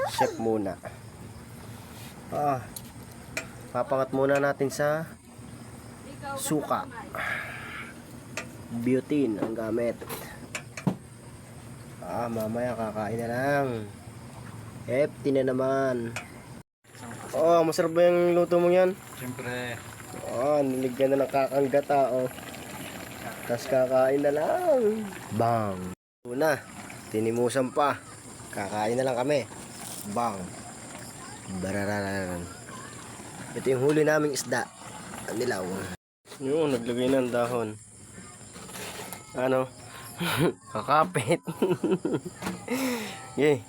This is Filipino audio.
Chef muna. Papangat muna natin sa suka. Butane ang gamit. Mamaya kakain na lang. Hefty na naman. Masarap ba yung luto mo yan? Siyempre. Niligyan na ng kakanggata. Tapos kakain na lang. Bang. Una, tinimusan pa. Kakain na lang kami. Bang. Barararan. Ito yung huli naming isda. Ang nilaw. Yung naglagay ng dahon. Kakapit. Yay.